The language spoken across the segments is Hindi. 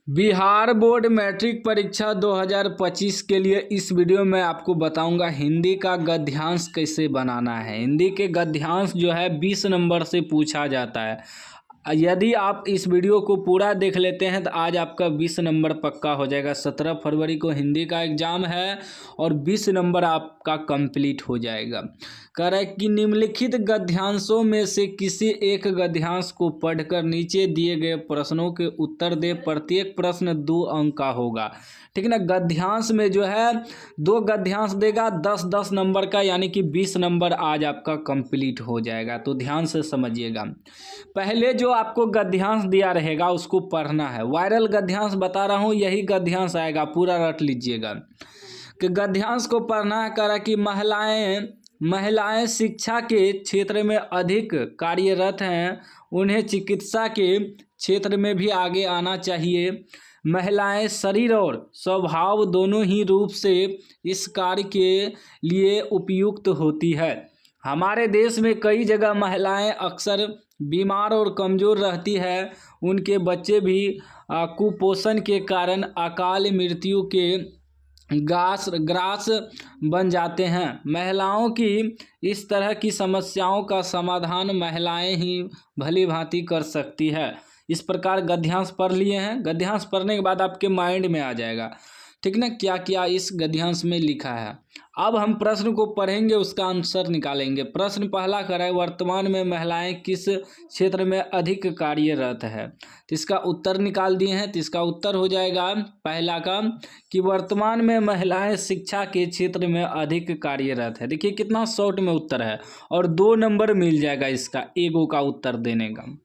बिहार बोर्ड मैट्रिक परीक्षा 2025 के लिए इस वीडियो में आपको बताऊंगा हिंदी का गद्यांश कैसे बनाना है। हिंदी के गद्यांश जो है 20 नंबर से पूछा जाता है। यदि आप इस वीडियो को पूरा देख लेते हैं तो आज आपका 20 नंबर पक्का हो जाएगा। 17 फरवरी को हिंदी का एग्ज़ाम है और 20 नंबर आपका कंप्लीट हो जाएगा। कह रहा है कि निम्नलिखित गद्यांशों में से किसी एक गद्यांश को पढ़कर नीचे दिए गए प्रश्नों के उत्तर दे। प्रत्येक प्रश्न 2 अंक का होगा। ठीक है ना। गद्यांश में जो है 2 गद्यांश देगा 10-10 नंबर का, यानी कि 20 नंबर आज आपका कंप्लीट हो जाएगा। तो ध्यान से समझिएगा। पहले जो आपको गद्यांश दिया रहेगा उसको पढ़ना है। वायरल गद्यांश बता रहा हूँ, यही गद्यांश आएगा, पूरा रट लीजिएगा कि गद्यांश को पढ़ना है। कह रहा है कि महिलाएं शिक्षा के क्षेत्र में अधिक कार्यरत हैं, उन्हें चिकित्सा के क्षेत्र में भी आगे आना चाहिए। महिलाएं शरीर और स्वभाव दोनों ही रूप से इस कार्य के लिए उपयुक्त होती है। हमारे देश में कई जगह महिलाएं अक्सर बीमार और कमज़ोर रहती है। उनके बच्चे भी कुपोषण के कारण अकाल मृत्यु के ग्रास बन जाते हैं। महिलाओं की इस तरह की समस्याओं का समाधान महिलाएं ही भली भांति कर सकती है। इस प्रकार गद्यांश पढ़ लिए हैं। गद्यांश पढ़ने के बाद आपके माइंड में आ जाएगा, ठीक ना, क्या क्या इस गद्यांश में लिखा है। अब हम प्रश्न को पढ़ेंगे, उसका आंसर निकालेंगे। प्रश्न पहला करा है, वर्तमान में महिलाएं किस क्षेत्र में अधिक कार्यरत है। तो इसका उत्तर निकाल दिए हैं। तो इसका उत्तर हो जाएगा पहला का कि वर्तमान में महिलाएं शिक्षा के क्षेत्र में अधिक कार्यरत है। देखिए कितना शॉर्ट में उत्तर है और 2 नंबर मिल जाएगा इसका एगो का उत्तर देने का।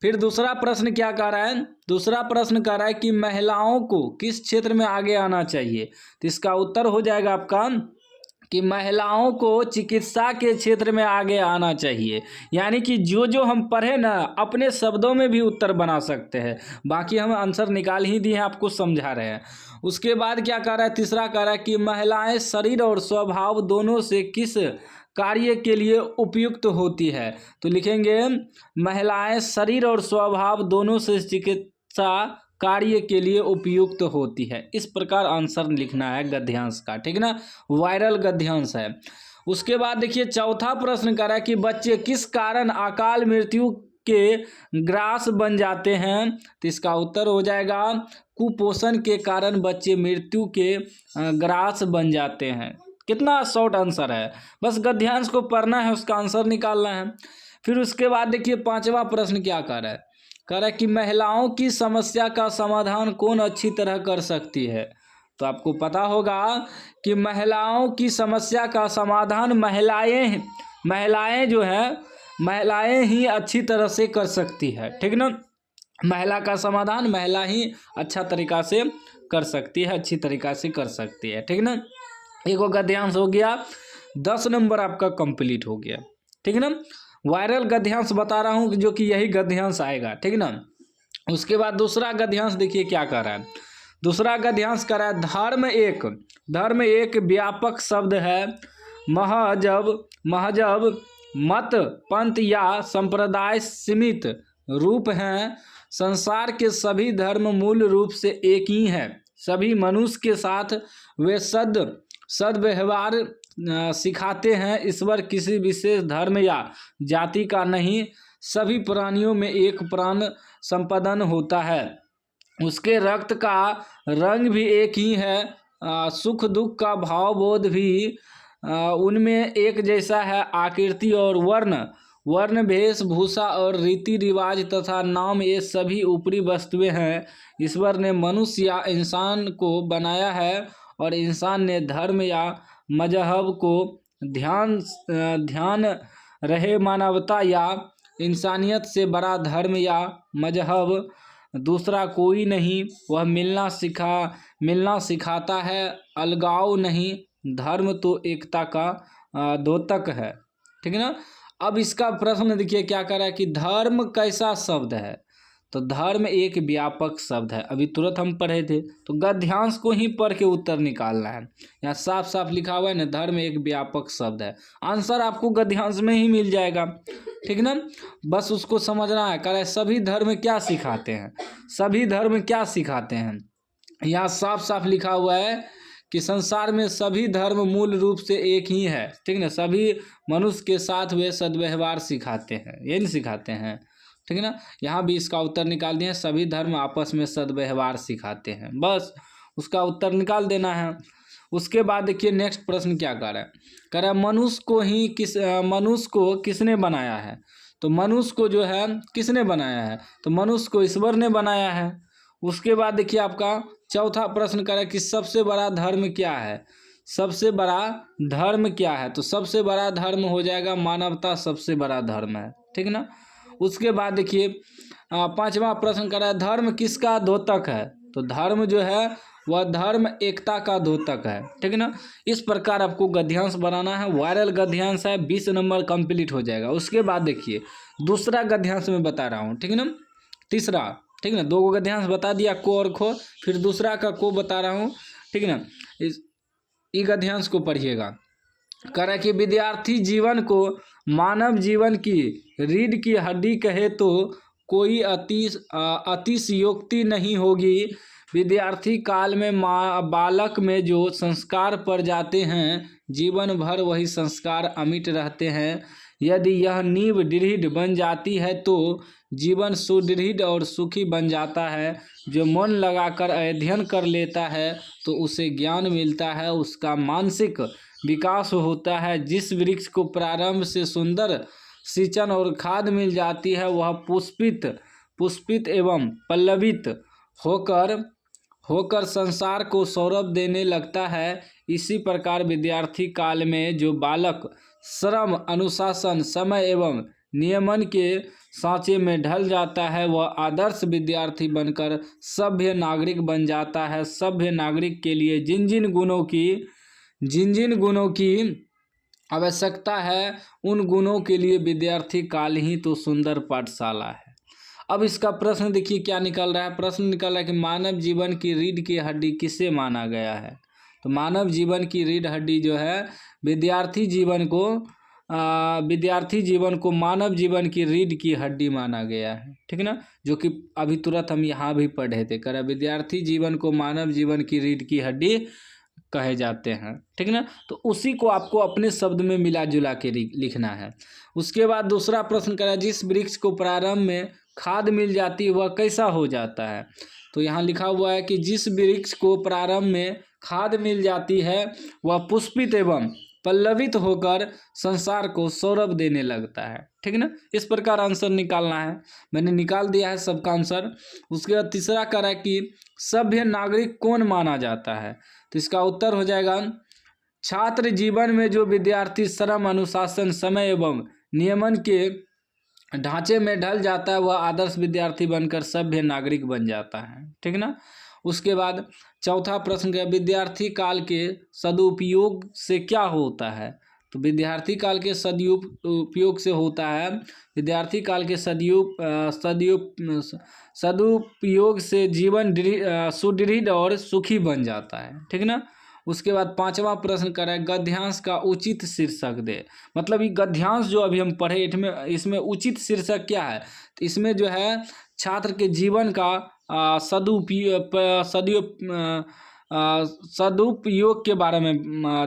फिर दूसरा प्रश्न क्या कह रहा है, दूसरा प्रश्न कह रहा है कि महिलाओं को किस क्षेत्र में आगे आना चाहिए। तो इसका उत्तर हो जाएगा आपका कि महिलाओं को चिकित्सा के क्षेत्र में आगे आना चाहिए। यानी कि जो हम पढ़े ना, अपने शब्दों में भी उत्तर बना सकते हैं। बाकी हम आंसर निकाल ही दिए हैं, आपको समझा रहे हैं। उसके बाद क्या कह रहा है, तीसरा कह रहा है कि महिलाएं शरीर और स्वभाव दोनों से किस कार्य के लिए उपयुक्त होती है। तो लिखेंगे महिलाएं शरीर और स्वभाव दोनों से चिकित्सा कार्य के लिए उपयुक्त होती है। इस प्रकार आंसर लिखना है गद्यांश का, ठीक ना। वायरल गद्यांश है। उसके बाद देखिए चौथा प्रश्न कर रहा है कि बच्चे किस कारण अकाल मृत्यु के ग्रास बन जाते हैं। तो इसका उत्तर हो जाएगा कुपोषण के कारण बच्चे मृत्यु के ग्रास बन जाते हैं। कितना शॉर्ट आंसर है, बस गद्यांश को पढ़ना है, उसका आंसर निकालना है। फिर उसके बाद देखिए पांचवा प्रश्न क्या कह रहा है, कह रहा है कि महिलाओं की समस्या का समाधान कौन अच्छी तरह कर सकती है। तो आपको पता होगा कि महिलाओं की समस्या का समाधान महिलाएं जो है महिलाएं ही अच्छी तरह से कर सकती है, ठीक ना। महिला का समाधान महिला ही अच्छा तरीका से कर सकती है, अच्छी तरीका से कर सकती है, ठीक ना। एगो गद्यांश हो गया, 10 नंबर आपका कंप्लीट हो गया, ठीक है ना। वायरल गद्यांश बता रहा हूँ जो कि यही गद्यांश आएगा, ठीक है ना। उसके बाद दूसरा गद्यांश देखिए क्या कर रहा है। दूसरा गद्यांश कर रहा है धर्म एक व्यापक शब्द है। महजब मत पंथ या संप्रदाय सीमित रूप हैं। संसार के सभी धर्म मूल रूप से एक ही हैं। सभी मनुष्य के साथ वे सद्व्यवहार सिखाते हैं। ईश्वर किसी विशेष धर्म या जाति का नहीं, सभी प्राणियों में एक प्राण संपदन होता है। उसके रक्त का रंग भी एक ही है। सुख दुख का भाव बोध भी उनमें एक जैसा है। आकृति और वर्ण वेशभूषा और रीति रिवाज तथा नाम ये सभी ऊपरी वस्तुएं हैं। ईश्वर ने मनुष्य या इंसान को बनाया है और इंसान ने धर्म या मजहब को ध्यान रहे। मानवता या इंसानियत से बड़ा धर्म या मजहब दूसरा कोई नहीं। वह मिलना सिखाता है, अलगाव नहीं। धर्म तो एकता का द्योतक है, ठीक है ना। अब इसका प्रश्न देखिए क्या कर रहा है कि धर्म कैसा शब्द है। तो धर्म एक व्यापक शब्द है, अभी तुरंत हम पढ़े थे। तो गद्यांश को ही पढ़ के उत्तर निकालना है। यहाँ साफ साफ लिखा हुआ है ना, धर्म एक व्यापक शब्द है। आंसर आपको गद्यांश में ही मिल जाएगा, ठीक ना। बस उसको समझना है। कह रहा है सभी धर्म क्या सिखाते हैं, सभी धर्म क्या सिखाते हैं। यहाँ साफ साफ लिखा हुआ है कि संसार में सभी धर्म मूल रूप से एक ही है, ठीक ना। सभी मनुष्य के साथ वे सद्व्यवहार सिखाते हैं, ये नहीं सिखाते हैं, ठीक है ना। यहाँ भी इसका उत्तर निकाल दिए, सभी धर्म आपस में सद्व्यवहार सिखाते हैं, बस उसका उत्तर निकाल देना है। उसके बाद देखिए नेक्स्ट प्रश्न क्या कर रहा है। कह रहा है मनुष्य को किसने बनाया है। तो मनुष्य को जो है किसने बनाया है, तो मनुष्य को ईश्वर ने बनाया है। उसके बाद देखिए आपका चौथा प्रश्न कर रहा है कि सबसे बड़ा धर्म क्या है, सबसे बड़ा धर्म क्या है। तो सबसे बड़ा धर्म हो जाएगा मानवता, सबसे बड़ा धर्म है, ठीक ना। उसके बाद देखिए पांचवा प्रश्न कर रहा है धर्म किसका द्योतक है। तो धर्म जो है वह धर्म एकता का द्योतक है, ठीक ना। इस प्रकार आपको गद्यांश बनाना है। वायरल गद्यांश है, 20 नंबर कंप्लीट हो जाएगा। उसके बाद देखिए दूसरा गद्यांश में बता रहा हूँ, ठीक है ना। तीसरा, ठीक ना, 2 गद्यांश बता दिया, को और खो, फिर दूसरा का को बता रहा हूँ, ठीक ना। इस गद्यांश को पढ़िएगा। कह रहा है कि विद्यार्थी जीवन को मानव जीवन की रीढ़ की हड्डी कहे तो कोई अतिशयोक्ति नहीं होगी। विद्यार्थी काल में बालक में जो संस्कार पड़ जाते हैं, जीवन भर वही संस्कार अमिट रहते हैं। यदि यह नींव दृढ़ बन जाती है तो जीवन सुदृढ़ और सुखी बन जाता है। जो मन लगाकर अध्ययन कर लेता है तो उसे ज्ञान मिलता है, उसका मानसिक विकास होता है। जिस वृक्ष को प्रारंभ से सुंदर सिंचन और खाद मिल जाती है वह पुष्पित एवं पल्लवित होकर संसार को सौरभ देने लगता है। इसी प्रकार विद्यार्थी काल में जो बालक श्रम, अनुशासन, समय एवं नियमन के सांचे में ढल जाता है वह आदर्श विद्यार्थी बनकर सभ्य नागरिक बन जाता है। सभ्य नागरिक के लिए जिन जिन गुणों की आवश्यकता है उन गुणों के लिए विद्यार्थी काल ही तो सुंदर पाठशाला है। अब इसका प्रश्न देखिए क्या निकल रहा है। प्रश्न निकल रहा है कि मानव जीवन की रीढ़ की हड्डी किसे माना गया है। तो मानव जीवन की रीढ़ हड्डी जो है विद्यार्थी जीवन को मानव जीवन की रीढ़ की हड्डी माना गया है, ठीक ना। जो कि अभी तुरंत हम यहाँ भी पढ़े थे। कह विद्यार्थी जीवन को मानव जीवन की रीढ़ की हड्डी कहे जाते हैं, ठीक ना। तो उसी को आपको अपने शब्द में मिला जुला के लिखना है। उसके बाद दूसरा प्रश्न करा, जिस वृक्ष को प्रारंभ में खाद मिल जाती है वह कैसा हो जाता है। तो यहाँ लिखा हुआ है कि जिस वृक्ष को प्रारंभ में खाद मिल जाती है वह पुष्पित एवं पल्लवित होकर संसार को सौरभ देने लगता है, ठीक ना। इस प्रकार आंसर निकालना है। मैंने निकाल दिया है सबका आंसर। उसके बाद तीसरा कह रहा है कि सभ्य नागरिक कौन माना जाता है। तो इसका उत्तर हो जाएगा छात्र जीवन में जो विद्यार्थी श्रम, अनुशासन, समय एवं नियमन के ढांचे में ढल जाता है वह आदर्श विद्यार्थी बनकर सभ्य नागरिक बन जाता है, ठीक ना। उसके बाद चौथा प्रश्न का विद्यार्थी काल के सदुपयोग से क्या होता है। तो विद्यार्थी काल के सदुपयोग से होता है, विद्यार्थी काल के सदुपयोग से जीवन सुदृढ़ और सुखी बन जाता है, ठीक ना। उसके बाद पांचवा प्रश्न करें गद्यांश का उचित शीर्षक दे। मतलब ये गद्यांश जो अभी हम पढ़े इसमें उचित शीर्षक क्या है। तो इसमें जो है छात्र के जीवन का सदुपयोग के बारे में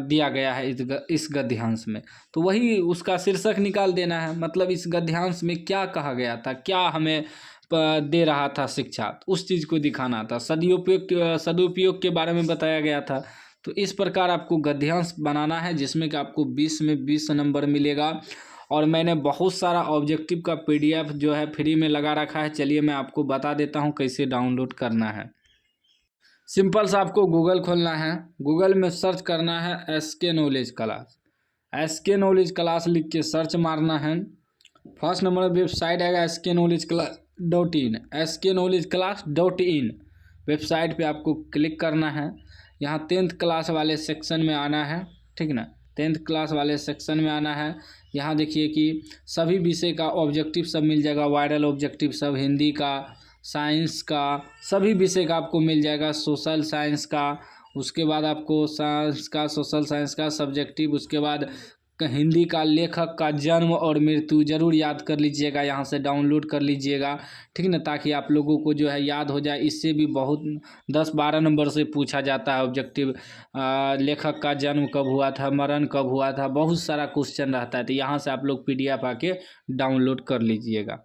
दिया गया है इस गद्यांश में। तो वही उसका शीर्षक निकाल देना है। मतलब इस गद्यांश में क्या कहा गया था, क्या हमें दे रहा था शिक्षा, उस चीज़ को दिखाना था। सदुपयोग के बारे में बताया गया था। तो इस प्रकार आपको गद्यांश बनाना है जिसमें कि आपको 20 में 20 नंबर मिलेगा। और मैंने बहुत सारा ऑब्जेक्टिव का PDF जो है फ्री में लगा रखा है। चलिए मैं आपको बता देता हूँ कैसे डाउनलोड करना है। सिंपल सा आपको गूगल खोलना है। गूगल में सर्च करना है SK knowledge class. SK knowledge class लिख के सर्च मारना है। फर्स्ट नंबर वेबसाइट आएगा sknowledgeclass.in। sknowledgeclass.in वेबसाइट पे आपको क्लिक करना है। यहाँ 10th क्लास वाले सेक्शन में आना है, ठीक ना। 10th क्लास वाले सेक्शन में आना है। यहाँ देखिए कि सभी विषय का ऑब्जेक्टिव सब मिल जाएगा। वायरल ऑब्जेक्टिव सब, हिंदी का साइंस का, सभी विषय का आपको मिल जाएगा। सोशल साइंस का, उसके बाद आपको साइंस का, सोशल साइंस का सब्जेक्टिव, उसके बाद हिंदी का लेखक का जन्म और मृत्यु जरूर याद कर लीजिएगा, यहाँ से डाउनलोड कर लीजिएगा, ठीक ना, ताकि आप लोगों को जो है याद हो जाए। इससे भी बहुत 10-12 नंबर से पूछा जाता है ऑब्जेक्टिव। लेखक का जन्म कब हुआ था, मरण कब हुआ था, बहुत सारा क्वेश्चन रहता है। तो यहाँ से आप लोग PDF आके डाउनलोड कर लीजिएगा।